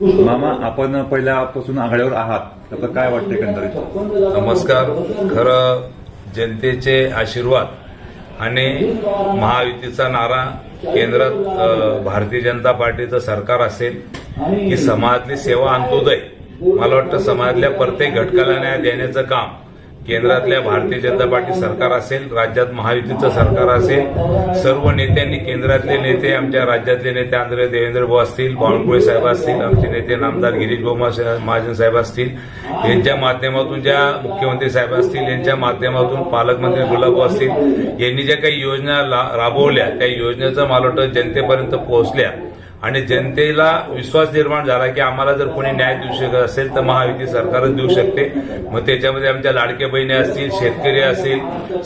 मामा, आपण पहिल्यापासून आघाडीवर आहात, तर काय वाटतं एकंदरीत? नमस्कार. खरं जनतेचे आशीर्वाद आणि महायुतीचा नारा, केंद्रात भारतीय जनता पार्टीचं सरकार असेल की समाजातली सेवा अंत्योदय, मला वाटतं समाजातल्या प्रत्येक घटकाला न्याय देण्याचं काम केंद्रातल्या भारतीय जनता पार्टी सरकार असेल, राज्यात महायुतीचं सरकार असेल, सर्व नेत्यांनी, केंद्रातले नेते, आमच्या राज्यातले नेते आंध्र देवेंद्र भाऊ असतील, बावनकुळे साहेब असतील, आमचे नेते नामदार गिरीश भाऊ महाजन साहेब असतील, यांच्या माध्यमातून ज्या मुख्यमंत्री साहेब असतील, यांच्या माध्यमातून पालकमंत्री गुलाबभाऊ असतील, यांनी ज्या काही योजना राबवल्या त्या योजनेचं मला वाटतं जनतेपर्यंत पोहोचल्या आणि जनतेला विश्वास निर्माण झाला की आम्हाला जर कोणी न्याय देऊ शकत असेल तर महायुती सरकारच देऊ शकते. मग त्याच्यामध्ये आमच्या लाडक्या बहिणी असतील, शेतकरी असतील,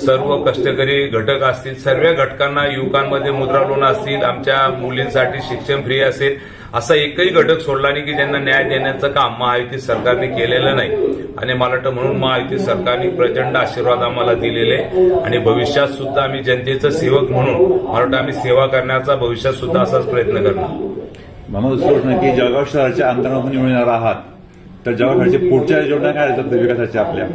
सर्व कष्टकरी घटक असतील, सर्व घटकांना, युवकांमध्ये मुद्रा लोन असतील, आमच्या मुलींसाठी शिक्षण फ्री असेल, असा एकही घटक सोडला नाही की ज्यांना न्याय देण्याचं काम महायुती सरकारने केलेलं नाही. आणि मला वाटतं म्हणून महायुती सरकारने प्रचंड आशीर्वाद आम्हाला दिलेले आणि भविष्यात सुद्धा आम्ही जनतेचं सेवक म्हणून मला वाटतं आम्ही सेवा करण्याचा भविष्यात सुद्धा असाच प्रयत्न करणार. मामा, दुसरं गोष्ट की जळगाव शहराच्या अंतर्गत निवडून येणार आहात, तर जळगाव शहराच्या पुढच्या योजना काय असतात विकासाच्या आपल्या?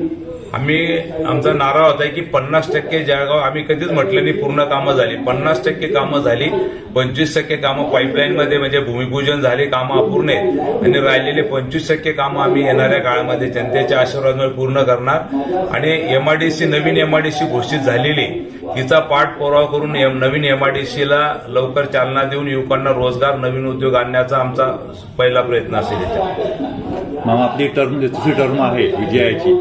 आमचा नारा होता की 50% जळगाव, आम्ही कधीच म्हटलं नाही पूर्ण कामं झाली, 50% कामं झाली, 25% कामं पाईपलाईनमध्ये म्हणजे भूमिपूजन झाले, कामं अपूर्ण आहेत आणि राहिलेले 25% कामं आम्ही येणाऱ्या काळामध्ये जनतेच्या आशीर्वादामुळे पूर्ण करणार. आणि एमआयडीसी, नवीन एमआयडीसी घोषित झालेली, तिचा पाठपुरावा करून नवीन एमआयडीसीला लवकर चालना देऊन युवकांना रोजगार, नवीन उद्योग आणण्याचा आमचा पहिला प्रयत्न असेल. मामा, आपली टर्म दुसरी टर्म आहे विजयाची,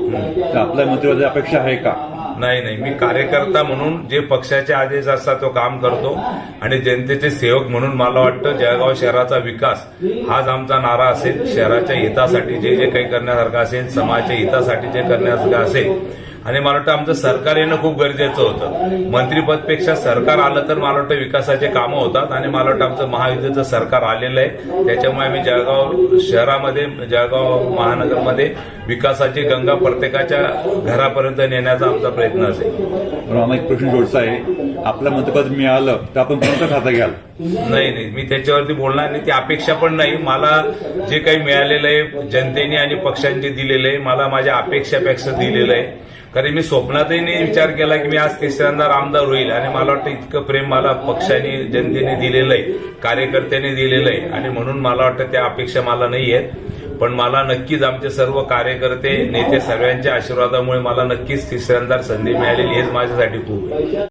तर आपल्या मंत्रिपदाची अपेक्षा आहे का? नाही, मी कार्यकर्ता म्हणून जे पक्षाचे आदेश असतात तो काम करतो आणि जनतेचे सेवक म्हणून मला वाटतं जळगाव शहराचा विकास हाच आमचा नारा असेल. शहराच्या हितासाठी जे जे काही करण्यासारखं असेल, समाजाच्या हितासाठी जे करण्यासारखं असेल. आणि मला वाटतं आमचं सरकार येणं खूप गरजेचं होतं. मंत्रिपदपेक्षा सरकार आलं तर मला वाटतं विकासाचे कामं होतात आणि मला वाटतं आमचं महायुतीचं सरकार आलेलं आहे. त्याच्यामुळे आम्ही जळगाव शहरामध्ये, जळगाव महानगरमध्ये विकासाची गंगा प्रत्येकाच्या घरापर्यंत नेण्याचा आमचा प्रयत्न असेल. आम्हाला एक प्रश्न जोडचा आहे, आपलं मंत्रिपद मिळालं तर आपण कोणतं खातं घ्याल? नाही, मी त्याच्यावरती बोलणार नाही, ती अपेक्षा पण नाही. मला जे काही मिळालेलं आहे जनतेने आणि पक्षांनी दिलेलं आहे, मला माझ्या अपेक्षापेक्षा दिलेलं आहे. कारण मी स्वप्नातही नाही विचार केला की मी आज तिसऱ्यांदा आमदार होईल आणि मला वाटतं इतकं प्रेम मला पक्षाने, जनतेने दिलेलं आहे, कार्यकर्त्यांनी दिलेलं आहे आणि म्हणून मला वाटतं त्या अपेक्षा मला नाही आहेत. पण मला नक्कीच आमचे सर्व कार्यकर्ते, नेते, सर्वांच्या आशीर्वादामुळे मला नक्कीच तिसऱ्यांदा संधी मिळालेली, हेच माझ्यासाठी खूप आहे.